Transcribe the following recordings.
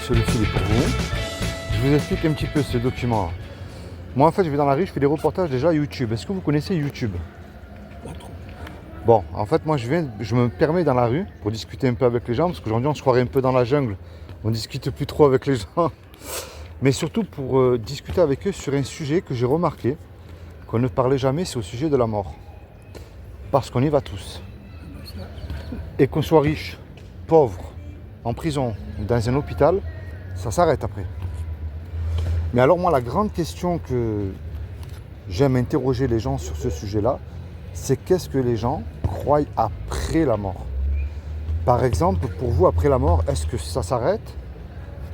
ce fil est pour vous. Je vous explique un petit peu ce document. Moi en fait je vais dans la rue, je fais des reportages déjà YouTube. Est-ce que vous connaissez YouTube? Pas trop. Bon, en fait moi je me permets dans la rue pour discuter un peu avec les gens, parce qu'aujourd'hui on se croirait un peu dans la jungle. On discute plus trop avec les gens. Mais surtout pour discuter avec eux sur un sujet que j'ai remarqué, qu'on ne parlait jamais, c'est au sujet de la mort. Parce qu'on y va tous. Et qu'on soit riche, pauvre, en prison, dans un hôpital, ça s'arrête après. Mais alors moi la grande question que j'aime interroger les gens sur ce sujet-là, c'est qu'est-ce que les gens croient après la mort? Par exemple, pour vous, après la mort, est-ce que ça s'arrête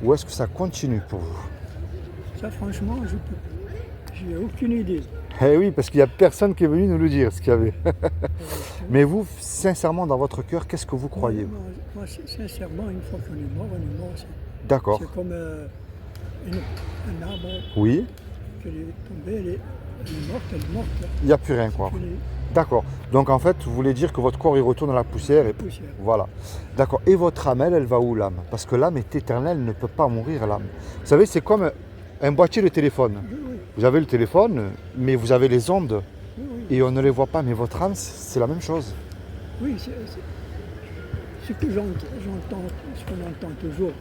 ou est-ce que ça continue pour vous? Ça, franchement, j'ai aucune idée. Eh oui, parce qu'il n'y a personne qui est venu nous le dire, ce qu'il y avait. Mais vous, sincèrement, dans votre cœur, qu'est-ce que vous croyez? Moi, sincèrement, une fois qu'on est mort, on est mort. D'accord. C'est comme un arbre Oui, qui est tombé, elle est morte, elle est morte. il n'y a plus rien, quoi. Elle D'accord. Donc en fait, vous voulez dire que votre corps, il retourne à la poussière et... poussière. Voilà. D'accord. Et votre âme, elle va où, l'âme? Parce que l'âme est éternelle, elle ne peut pas mourir, l'âme. Vous savez, c'est comme un boîtier de téléphone. Oui, oui, Vous avez le téléphone, mais vous avez les ondes oui, et on ne les voit pas. Mais votre âme, c'est la même chose. oui, ce que j'entends, ce qu'on entend toujours,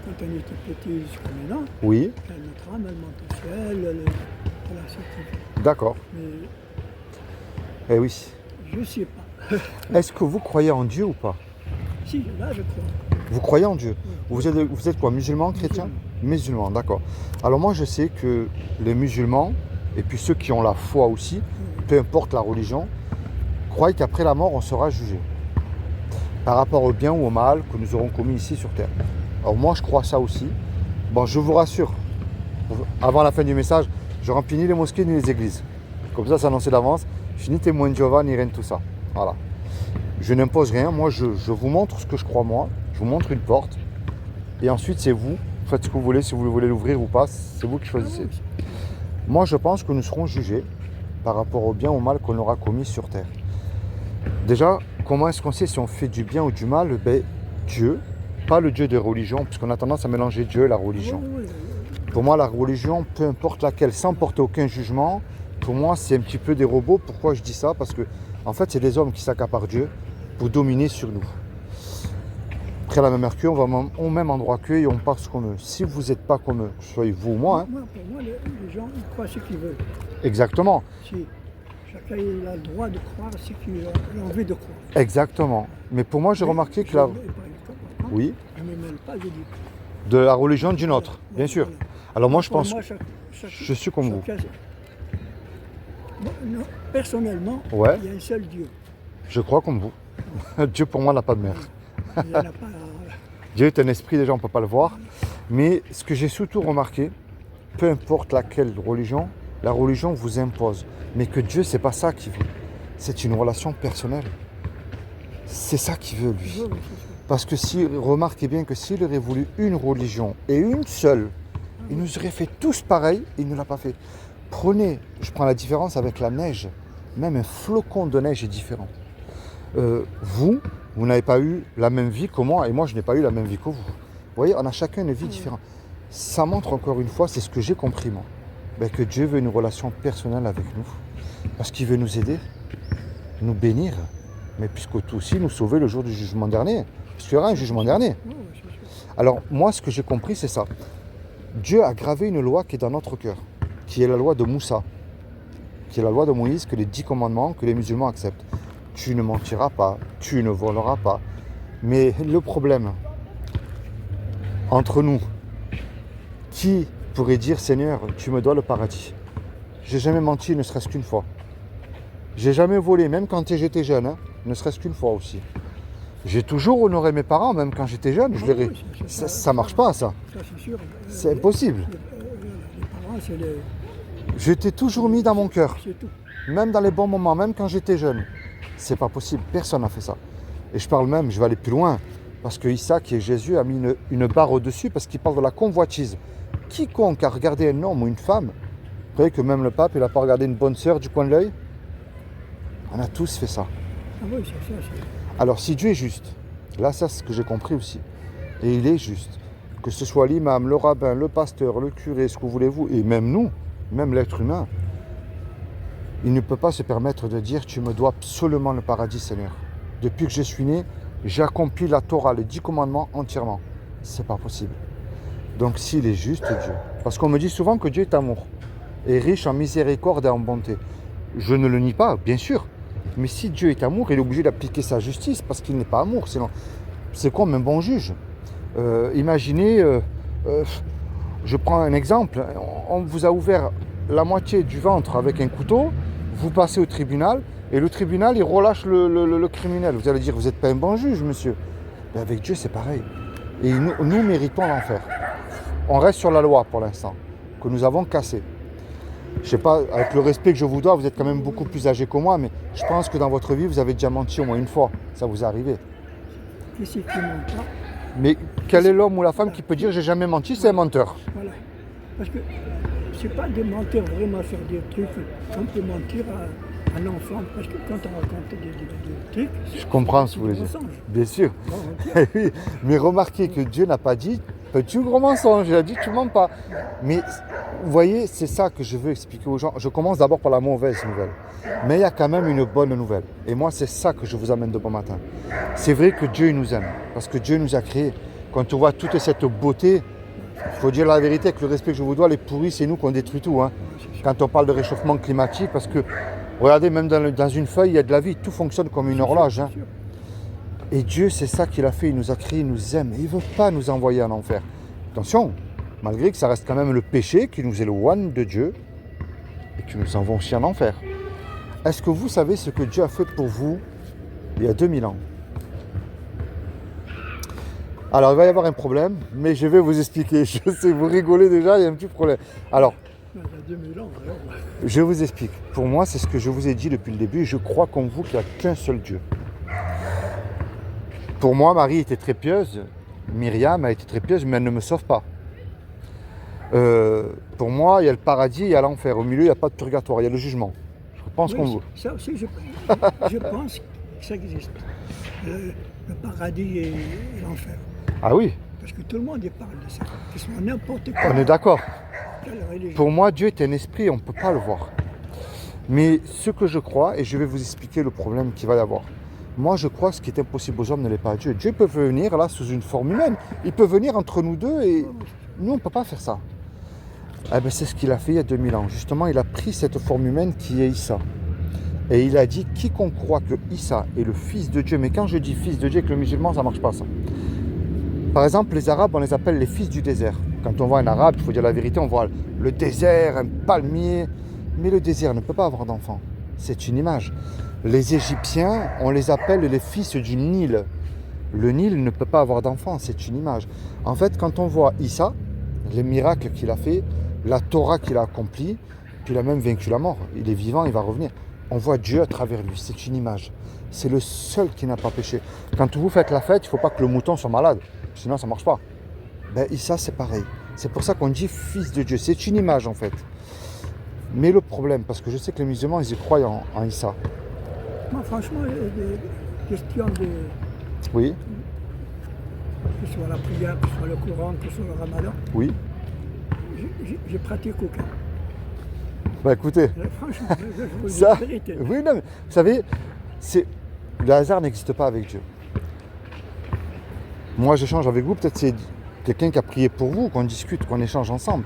quand on était petit jusqu'à maintenant, Oui, notre âme, elle monte au ciel, voilà, c'est tout. d'accord. Mais Eh oui. je sais pas. Est-ce que vous croyez en Dieu ou pas? Si, là, je crois. Vous croyez en Dieu? Oui. Vous êtes quoi, musulman, chrétien? Musulman, d'accord. Alors moi, je sais que les musulmans, et puis ceux qui ont la foi aussi, peu importe la religion, croient qu'après la mort, on sera jugé. Par rapport au bien ou au mal que nous aurons commis ici sur Terre. Alors moi, je crois ça aussi. Bon, je vous rassure, avant la fin du message, je remplis ni les mosquées ni les églises. Comme ça, c'est annoncé d'avance. Je suis ni témoin de Jéhovah, ni rien de tout ça. Voilà. Je n'impose rien. Moi, je vous montre ce que je crois moi. Je vous montre une porte. Et ensuite, c'est vous. Faites ce que vous voulez. Si vous voulez l'ouvrir ou pas, c'est vous qui choisissez. Moi, je pense que nous serons jugés par rapport au bien ou au mal qu'on aura commis sur Terre. Déjà, comment est-ce qu'on sait si on fait du bien ou du mal? Ben, Dieu, pas le Dieu de religion, puisqu'on a tendance à mélanger Dieu et la religion. Oui, oui. Pour moi, la religion, peu importe laquelle, sans porter aucun jugement, pour moi, c'est un petit peu des robots. Pourquoi je dis ça? Parce que, en fait, c'est des hommes qui s'accaparent Dieu pour dominer sur nous. Après la même heure qu'eux, on va au même endroit qu'eux et on pense comme eux. Si vous n'êtes pas comme eux, que ce soit vous ou moi, hein. Pour moi, les gens, ils croient ce qu'ils veulent. Exactement, Si chacun il a le droit de croire ce qu'il a envie de croire. exactement. Mais pour moi, j'ai remarqué que la... Oui, Je ne me mêle pas, je dis. de la religion d'une autre, bien sûr. Voilà. Alors moi, je Pour pense, moi, je suis comme vous. Non, personnellement, Ouais. il y a un seul Dieu. Je crois comme vous. Dieu, pour moi, n'a pas de mère. Il n'y en a pas. Dieu est un esprit, déjà, on ne peut pas le voir. Mais ce que j'ai surtout remarqué, peu importe laquelle religion, la religion vous impose. Mais que Dieu, c'est pas ça qu'il veut. C'est une relation personnelle. C'est ça qu'il veut, lui. Parce que remarquez bien que s'il aurait voulu une religion et une seule, il nous aurait fait tous pareil, il ne l'a pas fait. Prenez, je prends la différence avec la neige. Même un flocon de neige est différent. Vous n'avez pas eu la même vie que moi, et moi je n'ai pas eu la même vie que vous. Vous voyez, on a chacun une vie différente. Ça montre encore une fois, c'est ce que j'ai compris moi, que Dieu veut une relation personnelle avec nous, parce qu'il veut nous aider, nous bénir, mais puisque tout aussi nous sauver le jour du jugement dernier, parce qu'il y aura un jugement dernier. Alors moi ce que j'ai compris c'est ça. Dieu a gravé une loi qui est dans notre cœur, qui est la loi de Moussa, qui est la loi de Moïse, que les 10 commandements que les musulmans acceptent. Tu ne mentiras pas, tu ne voleras pas. Mais le problème, entre nous, qui pourrait dire Seigneur, tu me dois le paradis? J'ai jamais menti, ne serait-ce qu'une fois. J'ai jamais volé, même quand j'étais jeune, hein, ne serait-ce qu'une fois aussi. J'ai toujours honoré mes parents, même quand j'étais jeune. Ça marche pas, ça. Ça, c'est sûr. C'est impossible. Les parents, c'est les... Je t'ai toujours mis dans mon cœur, C'est tout. même dans les bons moments, même quand j'étais jeune. C'est pas possible, personne n'a fait ça. Et je parle même, je vais aller plus loin, parce que Issa, qui est Jésus, a mis une barre au-dessus, parce qu'il parle de la convoitise. Quiconque a regardé un homme ou une femme, vous savez que même le pape, il n'a pas regardé une bonne sœur du coin de l'œil. On a tous fait ça. Ah oui, c'est ça. Alors si Dieu est juste, là ça c'est ce que j'ai compris aussi, Et il est juste. Que ce soit l'imam, le rabbin, le pasteur, le curé, ce que voulez-vous, et même nous, même l'être humain, il ne peut pas se permettre de dire « Tu me dois absolument le paradis, Seigneur. Depuis que je suis né, j'ai accompli la Torah, les 10 commandements entièrement. » C'est pas possible. Donc s'il est juste, Dieu. Parce qu'on me dit souvent que Dieu est amour, et riche en miséricorde et en bonté. Je ne le nie pas, bien sûr. Mais si Dieu est amour, il est obligé d'appliquer sa justice, parce qu'il n'est pas amour. Sinon, c'est comme un bon juge. Imaginez, je prends un exemple, on vous a ouvert la moitié du ventre avec un couteau, vous passez au tribunal, et le tribunal, il relâche le criminel. Vous allez dire, vous n'êtes pas un bon juge, monsieur. Mais avec Dieu, c'est pareil. Et nous méritons l'enfer. On reste sur la loi pour l'instant, que nous avons cassée. Je ne sais pas, avec le respect que je vous dois, vous êtes quand même beaucoup plus âgé que moi, mais je pense que dans votre vie, vous avez déjà menti au moins une fois. Ça vous est arrivé. Qui c'est qui ment pas? Mais quel est l'homme ou la femme qui peut dire j'ai jamais menti, c'est un menteur? Voilà. Parce que c'est pas de mentir vraiment faire des trucs. On peut mentir à un enfant. Parce que quand on raconte des trucs, Je comprends ce que vous voulez dire. Bien sûr. Oui, mais remarquez que Dieu n'a pas dit petit ou gros mensonge. Il a dit tu mens pas. Mais vous voyez, c'est ça que je veux expliquer aux gens. Je commence d'abord par la mauvaise nouvelle. Mais il y a quand même une bonne nouvelle. Et moi, c'est ça que je vous amène de bon matin. C'est vrai que Dieu nous aime. Parce que Dieu nous a créés. Quand on voit toute cette beauté, il faut dire la vérité avec le respect que je vous dois, les pourris, c'est nous qu'on détruit tout. Hein. Quand on parle de réchauffement climatique, parce que, regardez, même dans une feuille, il y a de la vie. Tout fonctionne comme une horloge. Hein. Et Dieu, c'est ça qu'il a fait. Il nous a créés, il nous aime. Il ne veut pas nous envoyer en enfer. Attention, malgré que ça reste quand même le péché qui nous éloigne de Dieu et qui nous envoie aussi en enfer. Est-ce que vous savez ce que Dieu a fait pour vous il y a 2000 ans? Alors, il va y avoir un problème, mais je vais vous expliquer. Je sais, vous rigolez déjà, il y a un petit problème. Alors, il y a 2000 ans, alors. je vous explique. Pour moi, c'est ce que je vous ai dit depuis le début. Je crois comme vous qu'il n'y a qu'un seul Dieu. Pour moi, Marie était très pieuse. Myriam a été très pieuse, mais elle ne me sauve pas. Pour moi, il y a le paradis et il y a l'enfer. Au milieu, il n'y a pas de purgatoire, il y a le jugement. Je pense qu'on veut. Ça aussi, je pense que ça existe. Le paradis et l'enfer. Ah oui, Parce que tout le monde y parle de ça. Que ce soit n'importe quoi. on est d'accord. Quelle religion. Pour moi, Dieu est un esprit, on ne peut pas le voir. Mais ce que je crois, et je vais vous expliquer le problème qu'il va y avoir. Moi, je crois que ce qui est impossible aux hommes ne l'est pas à Dieu. Dieu peut venir là sous une forme humaine. Il peut venir entre nous deux et nous, on ne peut pas faire ça. Eh ben, c'est ce qu'il a fait il y a 2000 ans. Justement, il a pris cette forme humaine qui est Issa. Et il a dit, quiconque croit que Issa est le fils de Dieu, mais quand je dis fils de Dieu avec le musulman, ça ne marche pas ça. Par exemple, les Arabes, on les appelle les fils du désert. Quand on voit un Arabe, il faut dire la vérité, on voit le désert, un palmier. Mais le désert ne peut pas avoir d'enfants. C'est une image. Les Égyptiens, on les appelle les fils du Nil. Le Nil ne peut pas avoir d'enfants, c'est une image. En fait, quand on voit Issa, les miracles qu'il a fait, la Torah qu'il a accomplie, puis il a même vaincu la mort. Il est vivant, il va revenir. On voit Dieu à travers lui, c'est une image. C'est le seul qui n'a pas péché. Quand vous faites la fête, il ne faut pas que le mouton soit malade, sinon ça ne marche pas. Ben, Issa, c'est pareil. C'est pour ça qu'on dit fils de Dieu. C'est une image en fait. Mais le problème, parce que je sais que les musulmans, ils y croient en Issa. Moi, franchement, il y a des questions de. Oui, Que ce soit la prière, que ce soit le Coran, que ce soit le Ramadan. oui. Je pratique aucun. Bah écoutez, Franchement, je vous dis ça, la vérité. oui, non, mais vous savez, le hasard n'existe pas avec Dieu. Moi, j'échange avec vous, peut-être c'est quelqu'un qui a prié pour vous, qu'on discute, qu'on échange ensemble.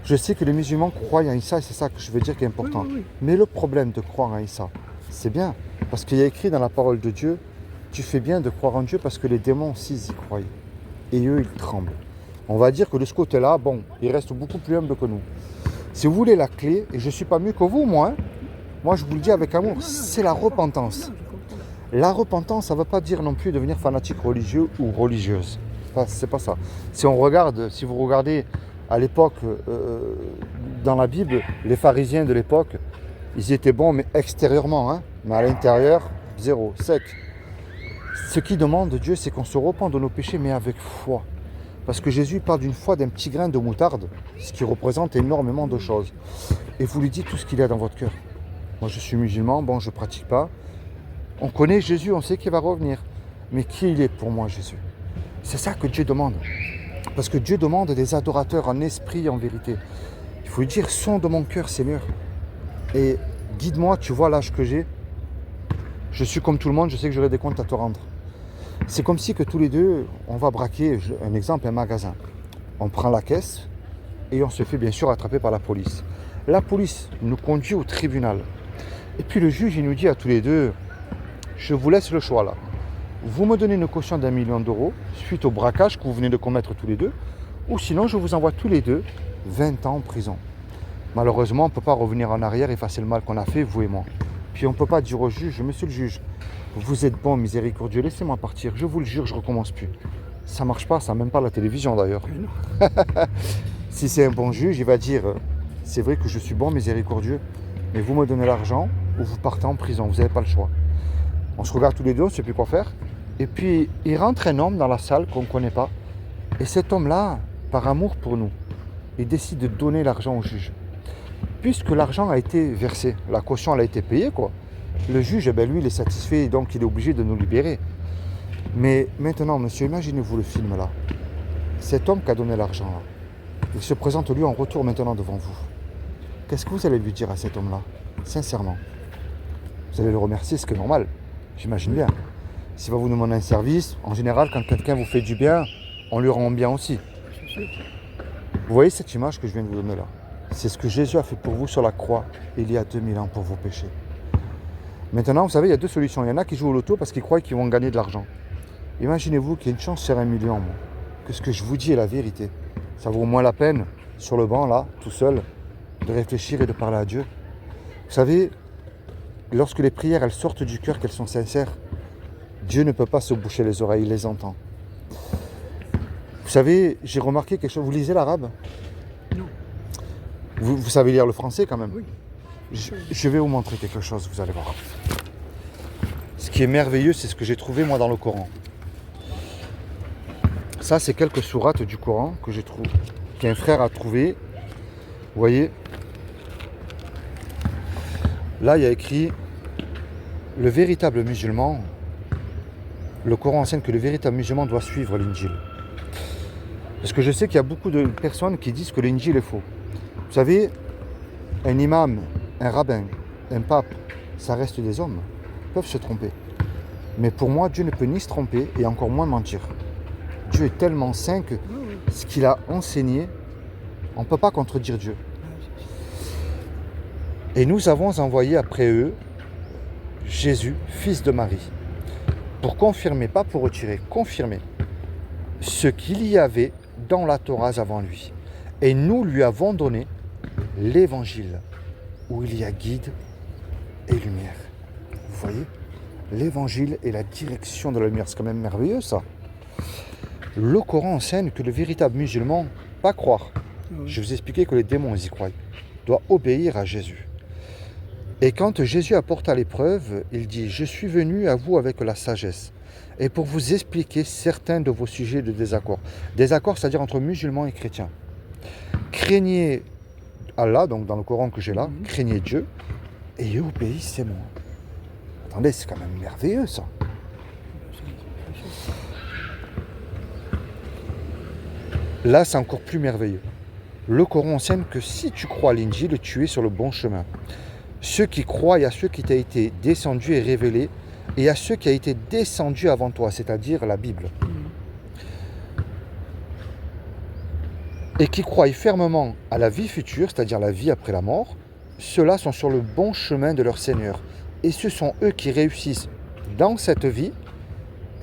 Je sais que les musulmans croient en Issa, et c'est ça que je veux dire qui est important. Oui. Mais le problème de croire en Issa, c'est bien, parce qu'il y a écrit dans la parole de Dieu, tu fais bien de croire en Dieu parce que les démons aussi y croient. Et eux, ils tremblent. On va dire que de ce côté-là, bon, ils restent beaucoup plus humbles que nous. Si vous voulez la clé, et je ne suis pas mieux que vous, moi, moi je vous le dis avec amour, c'est la repentance. Non, je comprends. La repentance, ça ne veut pas dire non plus devenir fanatique religieux ou religieuse. C'est pas ça. Si vous regardez à l'époque, dans la Bible, les pharisiens de l'époque, ils étaient bons, mais extérieurement, hein, mais à l'intérieur, zéro, sec. Ce qui demande Dieu, c'est qu'on se repente de nos péchés, mais avec foi. Parce que Jésus parle d'une foi d'un petit grain de moutarde, ce qui représente énormément de choses. Et vous lui dites tout ce qu'il y a dans votre cœur. Moi, je suis musulman, bon, je ne pratique pas. On connaît Jésus, on sait qu'il va revenir. Mais qui il est pour moi, Jésus? C'est ça que Dieu demande. Parce que Dieu demande des adorateurs en esprit et en vérité. Il faut lui dire, sonde mon cœur, Seigneur. Et guide-moi, tu vois l'âge que j'ai. Je suis comme tout le monde, je sais que j'aurai des comptes à te rendre. C'est comme si que tous les deux, on va braquer, un exemple, un magasin. On prend la caisse et on se fait bien sûr attraper par la police. La police nous conduit au tribunal. Et puis le juge, il nous dit à tous les deux, je vous laisse le choix là. Vous me donnez une caution d'1 million d'euros suite au braquage que vous venez de commettre tous les deux, ou sinon je vous envoie tous les deux 20 ans en prison. Malheureusement, on ne peut pas revenir en arrière et effacer le mal qu'on a fait, vous et moi. Puis on ne peut pas dire au juge, monsieur le juge, vous êtes bon, miséricordieux, laissez-moi partir, je vous le jure, je ne recommence plus. Ça ne marche pas, ça même pas la télévision d'ailleurs. Si c'est un bon juge, il va dire, c'est vrai que je suis bon, miséricordieux, mais vous me donnez l'argent ou vous partez en prison, vous n'avez pas le choix. On se regarde tous les deux, on ne sait plus quoi faire. Et puis, il rentre un homme dans la salle qu'on ne connaît pas. Et cet homme-là, par amour pour nous, il décide de donner l'argent au juge. Puisque l'argent a été versé, la caution elle a été payée, quoi. Le juge, lui, il est satisfait, donc il est obligé de nous libérer. Mais maintenant, monsieur, imaginez-vous le film là. Cet homme qui a donné l'argent là, il se présente lui en retour maintenant devant vous. Qu'est-ce que vous allez lui dire à cet homme-là? Sincèrement. Vous allez le remercier, ce qui est normal. J'imagine bien. S'il va vous demander un service, en général, quand quelqu'un vous fait du bien, on lui rend bien aussi. Vous voyez cette image que je viens de vous donner là? C'est ce que Jésus a fait pour vous sur la croix il y a 2000 ans pour vos péchés. Maintenant, vous savez, il y a deux solutions. Il y en a qui jouent au loto parce qu'ils croient qu'ils vont gagner de l'argent. Imaginez-vous qu'il y a une chance sur 1 million, moi, que ce que je vous dis est la vérité. Ça vaut au moins la peine, sur le banc, là, tout seul, de réfléchir et de parler à Dieu. Vous savez, lorsque les prières, elles sortent du cœur, qu'elles sont sincères, Dieu ne peut pas se boucher les oreilles, il les entend. Vous savez, j'ai remarqué quelque chose. Vous lisez l'arabe? Non. Vous savez lire le français quand même? Oui. Je vais vous montrer quelque chose, vous allez voir. Ce qui est merveilleux, c'est ce que j'ai trouvé moi dans le Coran. Ça, c'est quelques sourates du Coran que j'ai trouvé, qu'un frère a trouvé. Vous voyez? Là, il y a écrit le véritable musulman. Le Coran enseigne que le véritable musulman doit suivre l'Injil. Parce que je sais qu'il y a beaucoup de personnes qui disent que l'Injil est faux. Vous savez, un imam, un rabbin, un pape, ça reste des hommes. Ils peuvent se tromper. Mais pour moi, Dieu ne peut ni se tromper et encore moins mentir. Dieu est tellement saint que ce qu'il a enseigné, on ne peut pas contredire Dieu. Et nous avons envoyé après eux Jésus, fils de Marie, pour confirmer, pas pour retirer, confirmer ce qu'il y avait dans la Torah avant lui. Et nous lui avons donné l'évangile, où il y a guide et lumière. Vous voyez? L'évangile est la direction de la lumière. C'est quand même merveilleux ça. Le Coran enseigne que le véritable musulman, pas croire. Je vous ai expliqué que les démons ils y croient, doit obéir à Jésus. Et quand Jésus apporta l'épreuve, il dit « Je suis venu à vous avec la sagesse et pour vous expliquer certains de vos sujets de désaccord. » Désaccord, c'est-à-dire entre musulmans et chrétiens. Craignez Allah, donc dans le Coran que j'ai là, craignez Dieu et obéissez-moi. Attendez, c'est quand même merveilleux ça. Là, c'est encore plus merveilleux. Le Coran enseigne que si tu crois à l'Injil, tu es sur le bon chemin. Ceux qui croient à ceux qui t'a été descendu et révélé, et à ceux qui a été descendu avant toi, c'est-à-dire la Bible. Et qui croient fermement à la vie future, c'est-à-dire la vie après la mort, ceux-là sont sur le bon chemin de leur Seigneur. Et ce sont eux qui réussissent dans cette vie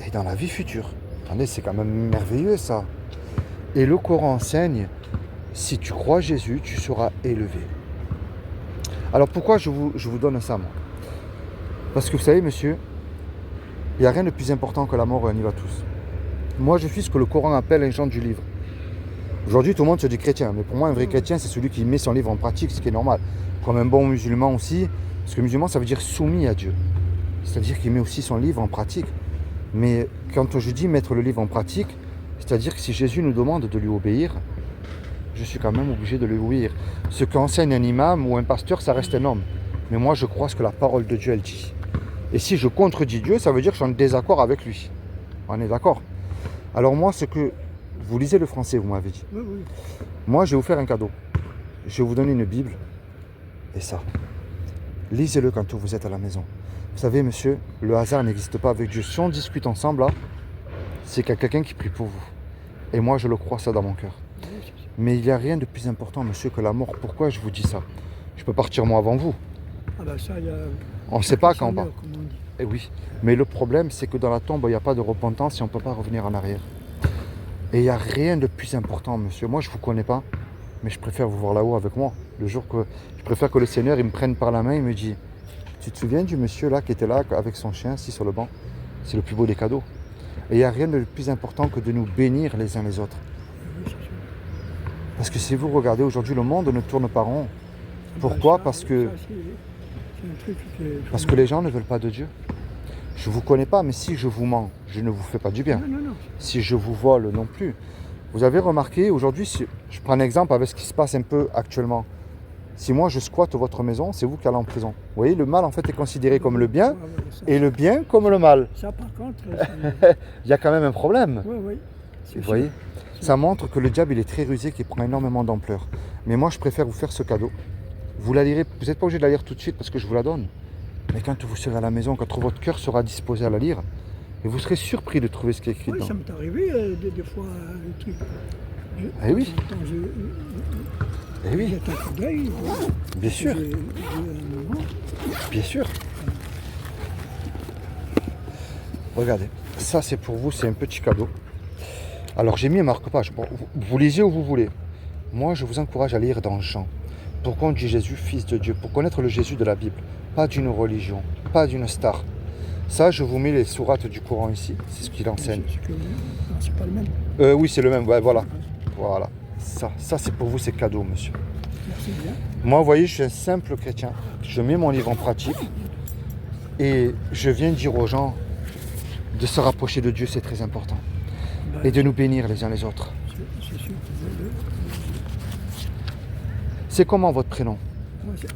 et dans la vie future. Attendez, c'est quand même merveilleux ça. Et le Coran enseigne, si tu crois Jésus, tu seras élevé. Alors pourquoi je vous donne ça, moi? Parce que vous savez, monsieur, il n'y a rien de plus important que la mort et on y va tous. Moi, je suis ce que le Coran appelle un genre du livre. Aujourd'hui, tout le monde se dit chrétien, mais pour moi, un vrai chrétien, c'est celui qui met son livre en pratique, ce qui est normal. Comme un bon musulman aussi, parce que musulman, ça veut dire soumis à Dieu. C'est-à-dire qu'il met aussi son livre en pratique. Mais quand je dis mettre le livre en pratique, c'est-à-dire que si Jésus nous demande de lui obéir, je suis quand même obligé de lui obéir. Ce qu'enseigne un imam ou un pasteur, ça reste un homme. Mais moi, je crois ce que la parole de Dieu, elle dit. Et si je contredis Dieu, ça veut dire que je suis en désaccord avec lui. On est d'accord? Alors moi, ce que... Vous lisez le français, vous m'avez dit. Oui, oui. Moi, je vais vous faire un cadeau. Je vais vous donner une Bible. Et ça. Lisez-le quand vous êtes à la maison. Vous savez, monsieur, le hasard n'existe pas avec Dieu. Si on discute ensemble, là, c'est qu'il y a quelqu'un qui prie pour vous. Et moi, je le crois ça dans mon cœur. Oui, c'est ça. Mais il n'y a rien de plus important, monsieur, que la mort. Pourquoi je vous dis ça? Je peux partir moi avant vous. Ah ben ça, il y a... On ne sait pas quand on on part. comme on dit. Eh oui. Mais le problème, c'est que dans la tombe, il n'y a pas de repentance et on ne peut pas revenir en arrière. Et il n'y a rien de plus important, monsieur. Moi, je ne vous connais pas, mais je préfère vous voir là-haut avec moi. Le jour que... Je préfère que le Seigneur, il me prenne par la main et me dit, tu te souviens du monsieur là qui était là avec son chien assis sur le banc? C'est le plus beau des cadeaux. Et il n'y a rien de plus important que de nous bénir les uns les autres. Oui, c'est sûr. Parce que si vous regardez aujourd'hui, le monde ne tourne pas rond. Ah Pourquoi? ben ça, Parce que... ça, c'est un truc Parce que les gens ne veulent pas de Dieu. Je ne vous connais pas, mais si je vous mens, je ne vous fais pas du bien. Non, non, non. Si je vous vole non plus. Vous avez remarqué, aujourd'hui, si je prends un exemple avec ce qui se passe un peu actuellement. Si moi je squatte votre maison, c'est vous qui allez en prison. Vous voyez, le mal en fait est considéré comme le bien Ouais, ouais, ça, et le bien comme le mal. ça, par contre, Il y a quand même un problème. oui, oui. c'est Vous sûr. voyez, ça montre que le diable il est très rusé, qu'il prend énormément d'ampleur. Mais moi je préfère vous faire ce cadeau. Vous la lirez, vous n'êtes pas obligé de la lire tout de suite parce que je vous la donne. Mais quand vous serez à la maison, quand votre cœur sera disposé à la lire, et vous serez surpris de trouver ce qui est écrit Oui, dedans. ça m'est arrivé des fois, le truc. Eh oui. Eh oui, Jette un coup d'œil. bien sûr, J'ai un moment. bien sûr. Regardez, ça c'est pour vous, c'est un petit cadeau. Alors j'ai mis un marque-page. Bon, vous lisez où vous voulez. Moi je vous encourage à lire dans Jean. Pourquoi on dit Jésus, fils de Dieu? Pour connaître le Jésus de la Bible. Pas d'une religion, pas d'une star. Ça, je vous mets les sourates du Coran ici. C'est ce qu'il enseigne. C'est pas le même. Oui, c'est le même. Ouais, voilà. Voilà. Ça c'est pour vous, c'est cadeau, monsieur. Merci bien. Moi, vous voyez, je suis un simple chrétien. Je mets mon livre en pratique. Et je viens dire aux gens de se rapprocher de Dieu, c'est très important. Bah, Et de nous bénir les uns les autres. c'est sûr. C'est comment votre prénom?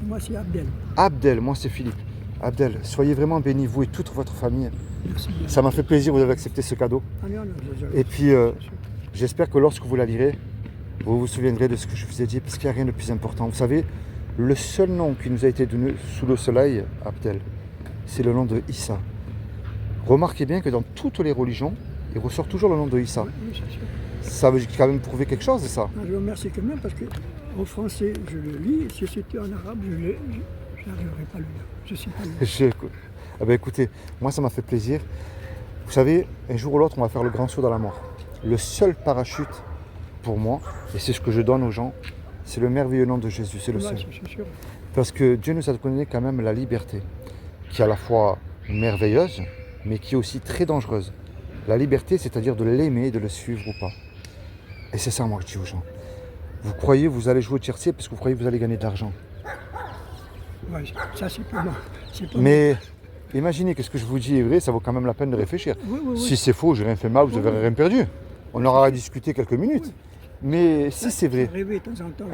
Moi, c'est Abdel. Abdel, moi c'est Philippe. Abdel, soyez vraiment bénis, vous et toute votre famille. Merci bien. Ça m'a fait plaisir, vous avez accepté ce cadeau. Ah, non, non, Et puis, j'espère que lorsque vous la lirez, vous vous souviendrez de ce que je vous ai dit, parce qu'il n'y a rien de plus important. Vous savez, le seul nom qui nous a été donné sous le soleil, Abdel, c'est le nom de Issa. Remarquez bien que dans toutes les religions, il ressort toujours le nom de Issa. Oui, c'est sûr. Ça veut quand même prouver quelque chose, ça. Ah, je vous remercie quand même parce que en français, je le lis. Si c'était en arabe, je n'arriverais pas à le lire. Je ne sais pas le lire. Ah ben écoutez, moi ça m'a fait plaisir. Vous savez, un jour ou l'autre, on va faire le grand saut dans la mort. Le seul parachute pour moi, et c'est ce que je donne aux gens, c'est le merveilleux nom de Jésus, c'est le Ouais, seul. c'est sûr. Parce que Dieu nous a donné quand même la liberté, qui est à la fois merveilleuse, mais qui est aussi très dangereuse. La liberté, c'est-à-dire de l'aimer, de le suivre ou pas. Et c'est ça, moi, que je dis aux gens. Vous croyez, vous allez jouer au tiercé parce que vous croyez que vous allez gagner de l'argent. Ouais, ça, c'est pas moi. Mais imaginez que ce que je vous dis est vrai, ça vaut quand même la peine de réfléchir. Oui, oui, oui. Si c'est faux, j'ai rien fait mal, vous n'avez rien perdu. On aura à discuter quelques minutes. Mais si c'est vrai, Rêver de temps en temps,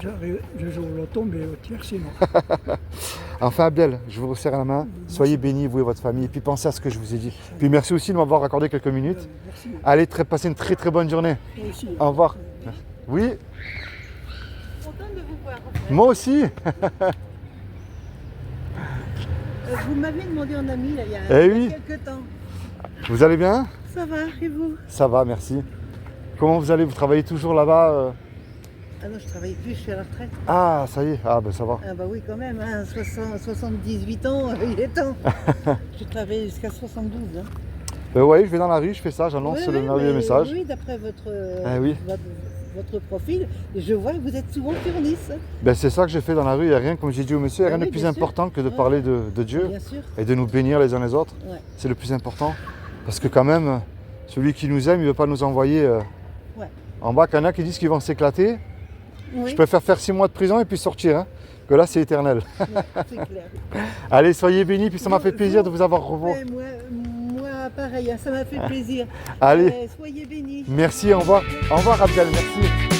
je joue au loto, mais au tiercé, non. enfin Abdel, je vous resserre la main. Soyez bénis, vous et votre famille. Et puis pensez à ce que je vous ai dit. Puis merci aussi de m'avoir accordé quelques minutes. Merci. Allez, passez une très très bonne journée. Toi aussi. Au revoir. Oui, Contente de vous voir. moi aussi. Vous m'aviez demandé en ami là, il y a oui. quelques temps. Vous allez bien? Ça va, et vous? Ça va, merci. Comment vous allez? Vous travaillez toujours là-bas Ah non, je travaille plus, je suis à la retraite. Ah, ça y est. Ah, ben ça va. Ah bah oui, quand même, hein, 78 ans, il est temps. J'ai travaillé jusqu'à 72. Hein. Ben ouais, je vais dans la rue, je fais ça, j'annonce Oui, le oui, merveilleux mais message. Oui, d'après oui. votre profil, je vois que vous êtes souvent sur Nice. Ben c'est ça que j'ai fait dans la rue. Il n'y a rien, comme j'ai dit au monsieur, il n'y a Ah rien oui, de plus bien sûr. important que de Ouais. parler de Dieu Bien sûr. et de nous bénir les uns les autres. Ouais. C'est le plus important. Parce que quand même, celui qui nous aime, il ne veut pas nous envoyer Ouais. en bas. Qu'il y en a qui disent qu'ils vont s'éclater. Oui, Je préfère faire 6 mois de prison et puis sortir. Hein, que là, c'est éternel. ouais, c'est clair. Allez, soyez bénis. Puis ça m'a fait plaisir de vous avoir revu. Ouais, moi, pareil, hein, ça m'a fait plaisir. Allez, Soyez bénis. merci, au revoir. Au revoir, Abdel, merci.